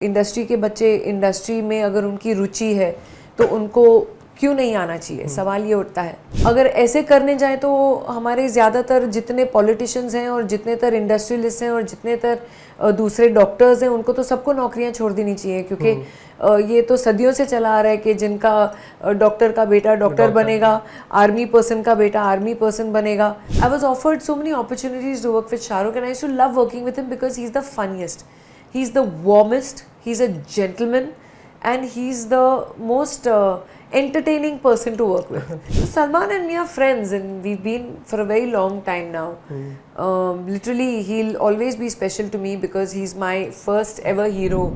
Industry के बच्चे industry में अगर उनकी रुचि है तो उनको क्यों नहीं आना चाहिए, सवाल ये उठता है। अगर ऐसे करने जाए तो हमारे ज़्यादातर जितने पॉलिटिशियंस हैं और जितने तर इंडस्ट्रियलिस्ट हैं और जितने तर दूसरे डॉक्टर्स हैं उनको तो सबको नौकरियां छोड़ देनी चाहिए, क्योंकि ये तो सदियों से चला आ रहा है कि जिनका डॉक्टर का बेटा डॉक्टर बनेगा, आर्मी पर्सन का बेटा आर्मी पर्सन बनेगा। I was offered so many opportunities to work with Shahrukh and I used to love working with him because he is the funniest, he is the warmest, he's a gentleman and he's the most entertaining person to work with. So Salman and me are friends and we've been for a very long time now. Literally he'll always be special to me because he's my first ever hero.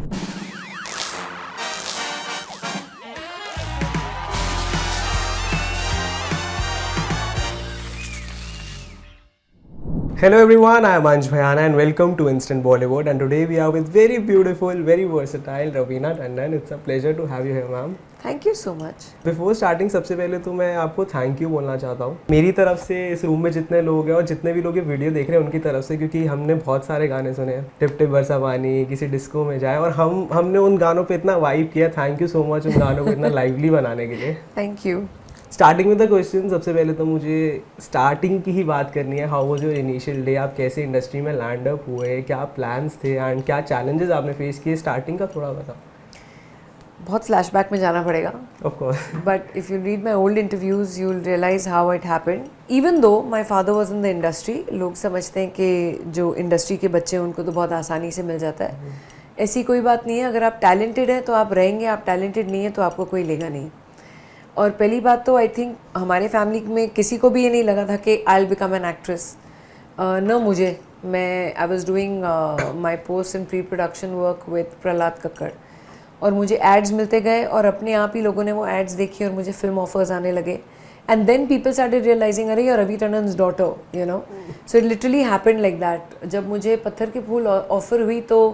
Hello everyone, I am Ansh Bhayana and welcome to Instant Bollywood, and today we are with very beautiful, very versatile Raveena Tandon. It's a pleasure to have you here, ma'am. Thank you so much. Before starting, सबसे पहले तो मैं आपको thank you बोलना चाहता हूँ मेरी तरफ से, इस रूम में जितने लोग हैं और जितने भी लोग ये वीडियो देख रहे हैं उनकी तरफ से, क्योंकि हमने बहुत सारे गाने सुने हैं, टिप टिप बरसा पानी, किसी डिस्को में जाए, और हमने उन गानों पे इतना वाइब किया। थैंक यू सो मच उन गानों को इतना लाइवली बनाने के लिए। Thank you. स्टार्टिंग में द क्वेश्चन, सबसे पहले तो मुझे स्टार्टिंग की ही बात करनी है। How was your initial day? आप कैसे इंडस्ट्री में लैंड अप हुए, क्या प्लान्स थे एंड क्या चैलेंजेस आपने फेस किए? स्टार्टिंग का थोड़ा बताओ। बहुत फ्लैशबैक में जाना पड़ेगा, of course, but if you read my old interviews you will realise how it happened. Even though my father was in the industry, लोग समझते हैं कि जो इंडस्ट्री के बच्चे हैं उनको तो बहुत आसानी से मिल जाता है। ऐसी कोई बात नहीं है। अगर आप टैलेंटेड हैं तो आप रहेंगे, आप टैलेंटेड नहीं है तो आपको कोई लेगा नहीं। और पहली बात तो आई थिंक हमारे फैमिली में किसी को भी ये नहीं लगा था कि I will become an actress. न मुझे, मैं I was doing my post in pre production work with Prahlad Kakkar, और मुझे एड्स मिलते गए और अपने आप ही लोगों ने वो एड्स देखी और मुझे फिल्म ऑफर्स आने लगे। And then people started realising, अरे यार Ravi Tandon's daughter, you know. So it literally happened like that. जब मुझे पत्थर के फूल ऑफर हुई तो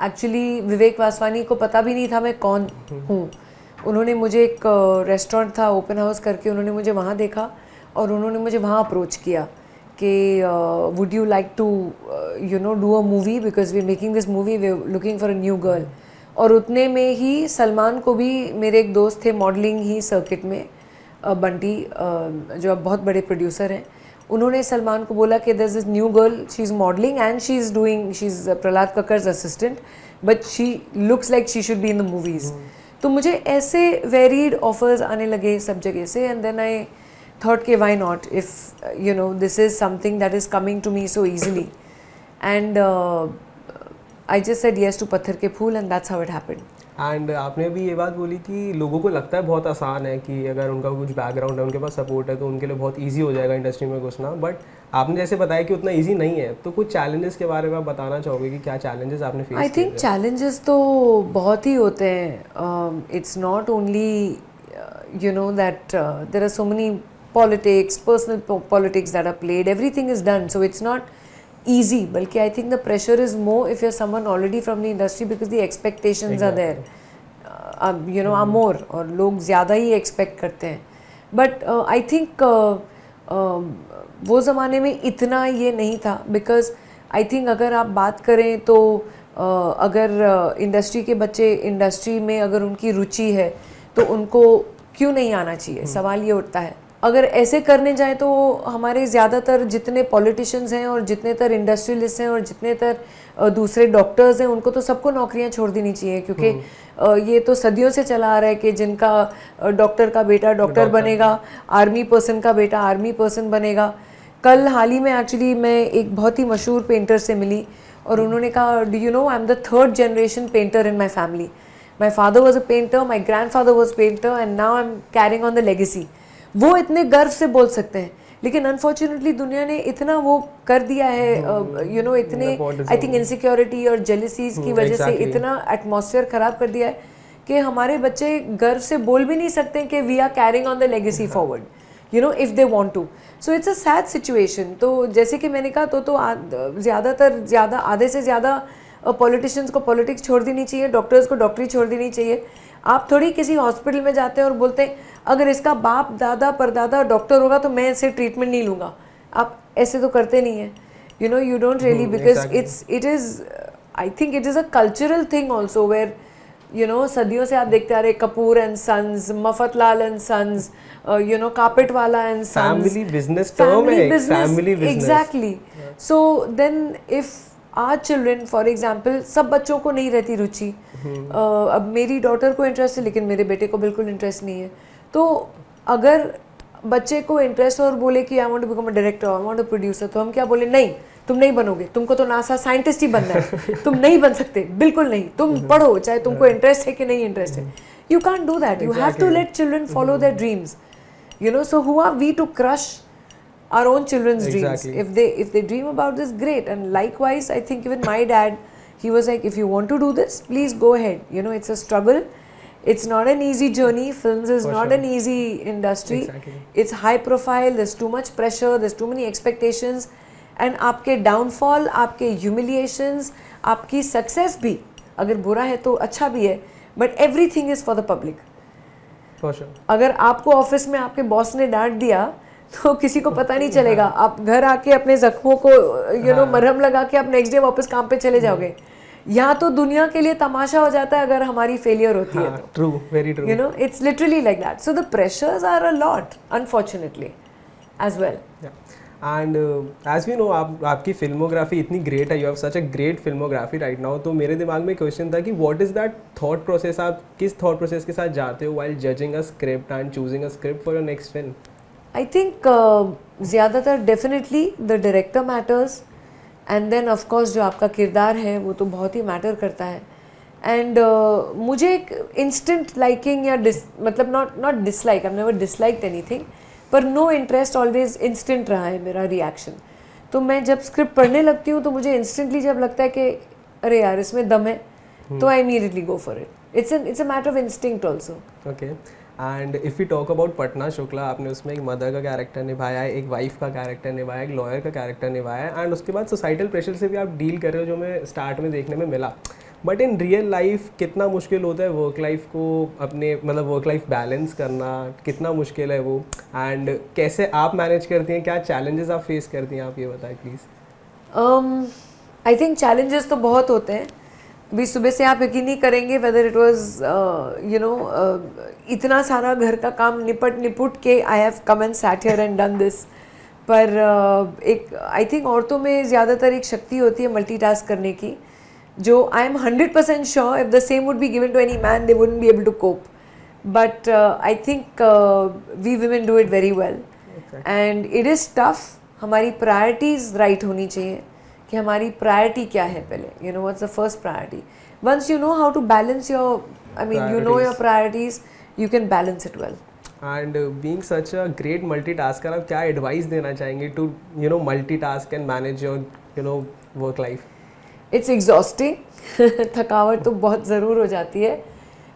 एक्चुअली विवेक वासवानी को पता भी नहीं था मैं कौन हूँ। उन्होंने मुझे एक रेस्टोरेंट था ओपन हाउस करके, उन्होंने मुझे वहाँ देखा और उन्होंने मुझे वहाँ अप्रोच किया कि would you like to you know do a movie because we making this movie, we looking for a new girl. और उतने में ही सलमान को भी, मेरे एक दोस्त थे मॉडलिंग ही सर्किट में, बंटी, जो अब बहुत बड़े प्रोड्यूसर हैं, उन्होंने सलमान को बोला कि this is new girl, she is modelling and she is Prahlad Kakkar's assistant, but she looks like she should be in the movies. तो मुझे ऐसे वेरीड ऑफर्स आने लगे सब जगह से, एंड देन आई थॉट कि why not, if you know this is something that is coming to me so easily, and I just said yes to Patthar Ke Phool and that's how it happened. And आपने भी ये बात बोली कि लोगों को लगता है बहुत आसान है कि अगर उनका कुछ बैकग्राउंड है, उनके पास सपोर्ट है तो उनके लिए बहुत ईजी हो जाएगा इंडस्ट्री में घुसना, बट आपने जैसे बताया कि उतना ईजी नहीं है। तो कुछ चैलेंजेस के बारे में आप बताना चाहोगे कि क्या चैलेंजेस आपने फेस किए? आई थिंक चैलेंजेस तो बहुत ही होते हैं। It's not only you know that there are so many politics, personal politics that are played, everything is done, so it's not easy, बल्कि I think the pressure is more if you are someone already from the industry because the expectations are there, you know, are more, और लोग ज़्यादा ही expect करते हैं। But I think वो ज़माने में इतना ये नहीं था, बिकॉज आई थिंक अगर आप बात करें तो अगर इंडस्ट्री के बच्चे इंडस्ट्री में अगर उनकी रुचि है तो उनको क्यों नहीं आना चाहिए, सवाल ये उठता है। अगर ऐसे करने जाए तो हमारे ज़्यादातर जितने पॉलिटिशियंस हैं और जितने तर इंडस्ट्रियलिस्ट हैं और जितने तर दूसरे डॉक्टर्स हैं उनको तो सबको नौकरियां छोड़ देनी चाहिए, क्योंकि ये तो सदियों से चला आ रहा है कि जिनका डॉक्टर का बेटा डॉक्टर बनेगा, आर्मी पर्सन का बेटा आर्मी पर्सन बनेगा। कल हाल ही में एक्चुअली मैं एक बहुत ही मशहूर पेंटर से मिली और उन्होंने कहा, do you know I am the third generation painter in my family. My father was a painter, my grand father was painter and now I am carrying on the legacy. वो इतने गर्व से बोल सकते हैं, लेकिन अनफॉर्चुनेटली दुनिया ने इतना वो कर दिया है, यू नो, इतने आई थिंक इनसिक्योरिटी और जेलिसीज की वजह से इतना एटमॉस्फेयर खराब कर दिया है कि हमारे बच्चे गर्व से बोल भी नहीं सकते कि we are carrying on the legacy forward, you know, if they want to. So it's a sad situation. तो जैसे कि मैंने कहा तो ज़्यादा आधे से ज़्यादा पॉलिटिशियंस को पॉलिटिक्स छोड़ देनी चाहिए, डॉक्टर्स को डॉक्टरी छोड़ देनी चाहिए। आप थोड़ी किसी हॉस्पिटल में जाते हैं और बोलते हैं अगर इसका बाप दादा परदादा डॉक्टर होगा तो मैं इससे ट्रीटमेंट नहीं लूँगा। आप ऐसे तो करते नहीं हैं, you know, you don't really, because it is I think it is a cultural thing also where you know सदियों से आप देखते आ रहे Kapoor and sons, Mafatlal and sons, you know carpet वाला and sons, family business term है, family business exactly. So then if our children for example, सब बच्चों को नहीं रहती रुचि. अब मेरी डॉटर को इंटरेस्ट है लेकिन मेरे बेटे को बिल्कुल इंटरेस्ट नहीं है. तो अगर बच्चे को इंटरेस्ट और बोले कि I want to become a director, I want to producer, तो हम क्या बोले, नहीं तुम नहीं बनोगे, तुमको तो नासा साइंटिस्ट ही बनना है, तुम नहीं बन सकते, बिल्कुल नहीं, तुम पढ़ो चाहे तुमको इंटरेस्ट है कि नहीं इंटरेस्ट है. You can't do that. You have to let children follow their dreams, you know. So who are we to crush our own children's dreams? If they dream about this, great. And likewise, I think even my dad, he was like, if you want to do this, please go ahead. You know, it's a struggle. It's not an easy journey. Films is not an easy industry. It's high profile. There's too much pressure. There's too many expectations. And आपके downfall, आपके humiliations, आपकी success भी अगर बुरा है तो अच्छा भी है. But everything is for the public. अगर आपको ऑफिस में आपके बॉस ने डांट दिया तो किसी को पता नहीं चलेगा. आप घर आके अपने जख्मों को यू नो मरहम लगा के आप नेक्स्ट डे वापस काम पे चले जाओगे. यहाँ तो दुनिया के लिए तमाशा हो जाता है अगर हमारी फेलियर होती है तो. True, very true. You know it's literally like that. So the pressures are a lot unfortunately as well. And as we know आपकी फिल्मोग्राफी इतनी ग्रेट है, you have such a great filmography right now. तो मेरे दिमाग में question था कि what is that thought process, आप किस थॉट प्रोसेस के साथ जाते हो while judging a script and choosing a script for your next film? I think ज़्यादातर definitely the director matters, and then of course जो आपका किरदार है वो तो बहुत ही मैटर करता है. एंड मुझे एक इंस्टेंट लाइकिंग या मतलब not dislike, I have never disliked anything, पर नो इंटरेस्ट ऑलवेज इंस्टेंट रहा है मेरा रिएक्शन. तो मैं जब स्क्रिप्ट पढ़ने लगती हूँ तो मुझे इंस्टेंटली जब लगता है कि अरे यार इसमें दम है, तो I immediately go for it. It's a matter of instinct also. Okay. And if you talk about Patna Shukla, आपने उसमें एक मदर का कैरेक्टर निभाया है, एक वाइफ का कैरेक्टर निभाया, एक लॉयर का कैरेक्टर निभाया है, एंड उसके बाद सोसाइटल प्रेशर से भी आप डील कर रहे हो जो मैं स्टार्ट में देखने में मिला. बट इन रियल लाइफ कितना मुश्किल होता है वर्क लाइफ को अपने मतलब वर्क लाइफ बैलेंस करना, कितना मुश्किल है वो, एंड कैसे आप मैनेज करती हैं, क्या चैलेंजेस आप फेस करती हैं, आप ये बताएं प्लीज़. आई थिंक चैलेंजेस तो बहुत होते हैं. अभी सुबह से आप यकीन नहीं करेंगे whether it was you know इतना सारा घर का काम निपुट के I have come and set here and done this. पर एक आई थिंक औरतों में ज़्यादातर एक शक्ति होती है मल्टीटास्क करने की, जो I am 100% sure if the same would be given to any man they wouldn't be able to cope. But I think we women do it very well. And it is tough. हमारी priorities right होनी चाहिए कि हमारी priority क्या है पहले. You know what's the first priority. Once you know how to balance your, I mean you know your priorities, you can balance it well. And being such a great multitasker, आप क्या advice देना चाहेंगे to you know multitask and manage your you know work life? It's exhausting. थकावट तो बहुत ज़रूर हो जाती है,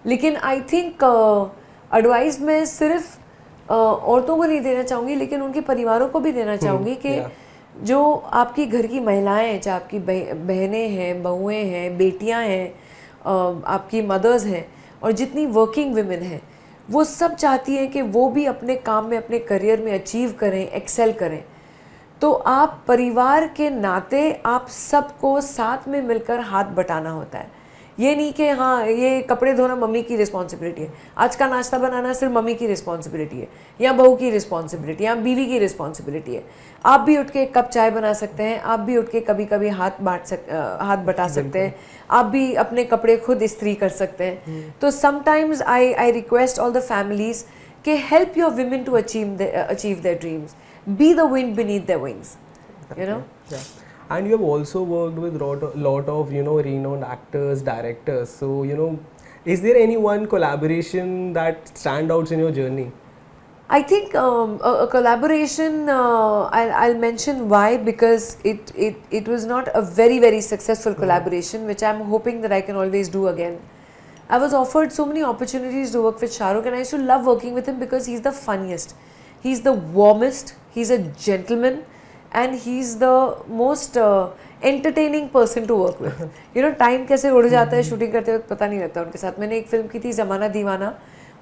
लेकिन आई थिंक एडवाइस मैं सिर्फ औरतों को नहीं देना चाहूँगी लेकिन उनके परिवारों को भी देना चाहूँगी कि जो आपकी घर की महिलाएं हैं, चाहे आपकी बहनें हैं, बहुएं हैं, बेटियां हैं, आपकी मदर्स हैं, और जितनी वर्किंग वुमेन हैं, वो सब चाहती हैं कि वो भी अपने काम में, अपने करियर में अचीव करें, एक्सेल करें. तो आप परिवार के नाते आप सबको साथ में मिलकर हाथ बटाना होता है. ये नहीं कि हाँ ये कपड़े धोना मम्मी की रिस्पॉन्सिबिलिटी है, आज का नाश्ता बनाना सिर्फ मम्मी की रिस्पॉन्सिबिलिटी है, या बहू की रिस्पॉन्सिबिलिटी, या बीवी की रिस्पॉन्सिबिलिटी है. आप भी उठ के एक कप चाय बना सकते हैं, आप भी उठ के कभी कभी हाथ बटा सकते हैं, आप भी अपने कपड़े खुद इस्त्री कर सकते हैं. तो sometimes I request all the families कि help your women to achieve their dreams. Be the wind beneath their wings, you know. Yeah. And you have also worked with lot of you know renowned actors, directors. So you know, is there any one collaboration that stand out in your journey? I think a collaboration. I'll mention why, because it was not a very successful collaboration, which I'm hoping that I can always do again. I was offered so many opportunities to work with Shah Rukh, and I used to love working with him because he's the funniest, he's the warmest, he's a gentleman, and he's the most entertaining person to work with. You know, time कैसे उड़ जाता है shooting करते वक्त पता नहीं लगता उनके साथ. मैंने एक फिल्म की थी ज़माना दीवाना,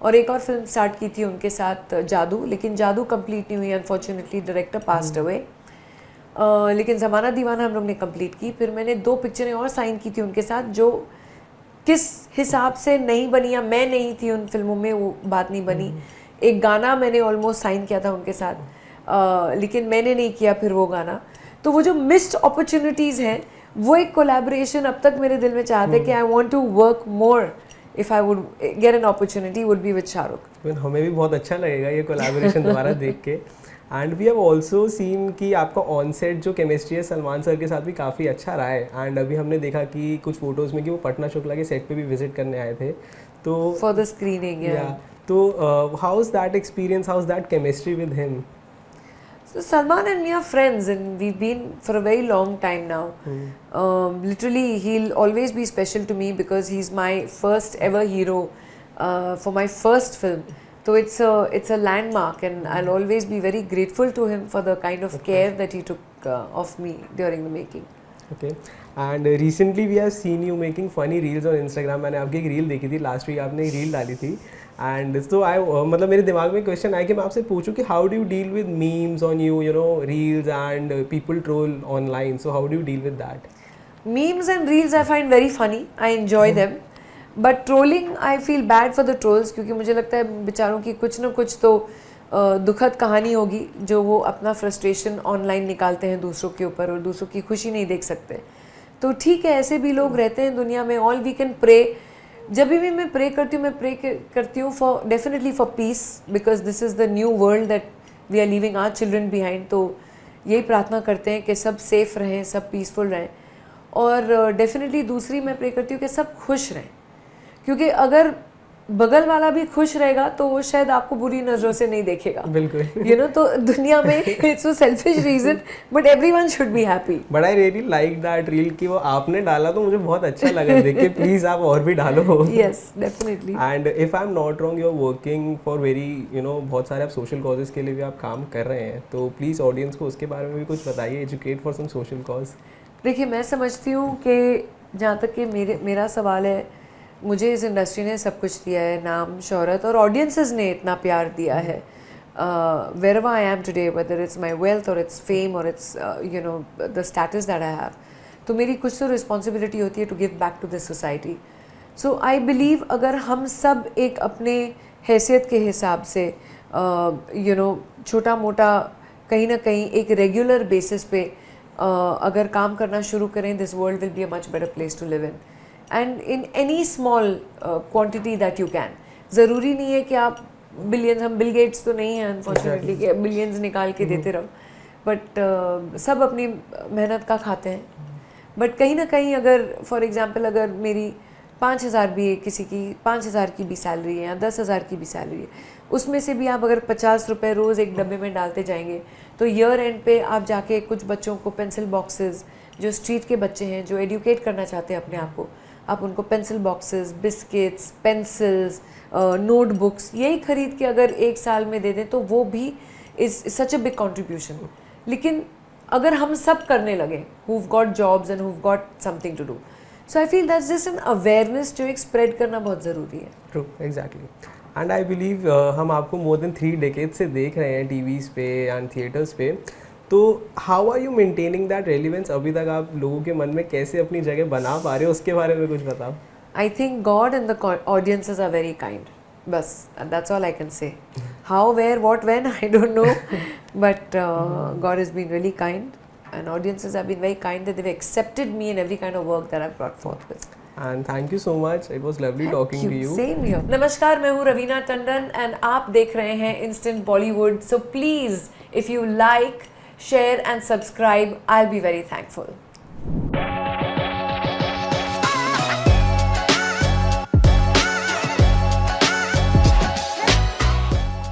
और एक और फिल्म स्टार्ट की थी उनके साथ जादू, लेकिन जादू कंप्लीट नहीं हुई अनफॉर्चुनेटली, डायरेक्टर पास्ड अवे. लेकिन ज़माना दीवाना हम लोग ने कंप्लीट की। फिर मैंने 2 पिक्चरें और साइन की थी उनके साथ, जो किस हिसाब से नहीं बनी या मैं नहीं थी उन फिल्मों में, वो बात नहीं बनी। एक गाना मैंने ऑलमोस्ट साइन किया था उनके साथ, लेकिन मैंने नहीं किया फिर वो गाना। तो वो जो मिस्ड अपॉर्चुनिटीज़ हैं, वो एक कोलैबोरेशन अब तक मेरे दिल में चाहते हैं कि I want to work more if I would get an opportunity would be with Shahrukh. हमें भी बहुत अच्छा लगेगा ये कोलैबोरेशन दोबारा देख के। And we have also seen कि आपका ऑन सेट जो केमिस्ट्री है सलमान सर के साथ भी काफ़ी अच्छा रहा है। एंड अभी हमने देखा कि कुछ फोटोज़ में कि वो पटना शुक्ला के सेट पे भी विजिट करने आए थे, तो फॉर द स्क्रीनिंग। तो how is that experience, how is that chemistry with him? So Salman and me are friends and we've been for a very long time now. Literally, he'll always be special to me because he's my first ever hero for my first film. So it's a landmark and I'll always be very grateful to him for the kind of care that he took of me during the making. Okay. And recently we have seen you making funny reels on Instagram. मैंने आपकी एक reel देखी थी, last week आपने एक reel डाली थी। And तो मतलब मेरे दिमाग में क्वेश्चन आया कि मैं आपसे पूछूं कि how do you deal with memes on you know reels and people troll online, so how do you deal with that? Memes and reels I find very funny. I enjoy them. But trolling, I feel bad for the trolls क्योंकि मुझे लगता है बेचारों की कुछ ना कुछ तो दुखद कहानी होगी जो वो अपना फ्रस्ट्रेशन ऑनलाइन निकालते हैं दूसरों के ऊपर और दूसरों की खुशी नहीं देख सकते। तो ठीक है, ऐसे भी लोग रहते हैं दुनिया में। All we can pray. जब भी मैं प्रे करती हूँ, मैं प्रे करती हूँ for definitely for peace, because this is the new world that we are leaving our children behind. तो यही प्रार्थना करते हैं कि सब सेफ रहें, सब पीसफुल रहें। और डेफिनेटली दूसरी मैं प्रे करती हूँ कि सब खुश रहें, क्योंकि अगर बगल वाला भी खुश रहेगा तो वो शायद आपको बुरी नज़रों से नहीं देखेगा। बिल्कुल। यू नो, तो दुनिया में it's a selfish reason but everyone should be happy. But I really like that reel कि वो आपने डाला तो मुझे बहुत अच्छा लगा देख के। प्लीज आप और भी डालो। Yes, definitely. And if I am not wrong, you are working for very बहुत सारे आप सोशल कॉजेज के लिए भी आप काम कर रहे हैं, तो प्लीज ऑडियंस को उसके बारे में भी कुछ बताइए, educate for some social cause. देखिए, मैं समझती हूँ कि जहाँ तक कि मेरा सवाल है, मुझे इस इंडस्ट्री ने सब कुछ दिया है, नाम, शोहरत, और ऑडियंसेस ने इतना प्यार दिया है। wherever I am today, whether it's my wealth or it's fame or it's the status that I have, तो मेरी कुछ तो रिस्पॉन्सिबिलिटी होती है to give back to this society. So I believe अगर हम सब एक अपने हैसियत के हिसाब से छोटा मोटा कहीं ना कहीं एक रेगुलर बेसिस पे अगर काम करना शुरू करें, this world will be a much better place to live in, and in any small quantity that you can. ज़रूरी नहीं है कि आप बिलियंस, हम बिल गेट्स तो नहीं हैं अनफॉर्चुनेटली कि बिलियंस निकाल के देते रहो, बट सब अपनी मेहनत का खाते हैं। बट कहीं ना कहीं अगर फॉर एग्जांपल अगर मेरी 5,000 भी है, किसी की 5,000 की भी सैलरी है या 10,000 की भी सैलरी है, उसमें से भी आप अगर 50 रुपये रोज़ एक डब्बे में डालते जाएंगे तो ईयर एंड पे आप जाके कुछ बच्चों को पेंसिल बॉक्सेस, जो स्ट्रीट के बच्चे हैं जो एडुकेट करना चाहते हैं अपने आप को, आप उनको pencil boxes, biscuits, pencils, notebooks यही खरीद के अगर एक साल में दे दें तो वो भी is such a big contribution. लेकिन अगर हम सब करने लगे, who've got jobs and who've got something to do, so I feel that's just an awareness जो एक स्प्रेड करना बहुत ज़रूरी है। True, exactly. And I believe हम आपको मोर देन 3 decades से देख रहे हैं टीवीज़ पे एंड थिएटर्स पे, तो how are you maintaining that relevance? अभी तक आप लोगों के मन में कैसे अपनी जगह बना पा रहे हो, उसके बारे में कुछ बताओ। I think God and the audiences are very kind. Bas, that's all I can say. How, where, what, when, I don't know. But God has been really kind, and audiences have been very kind that they've accepted me in every kind of work that I've brought forth with. And thank you so much. It was lovely talking to you. Same here. नमस्कार, मैं हूँ Raveena Tandon and आप देख रहे हैं Instant Bollywood. So please, if you like, share and subscribe, I'll be very thankful.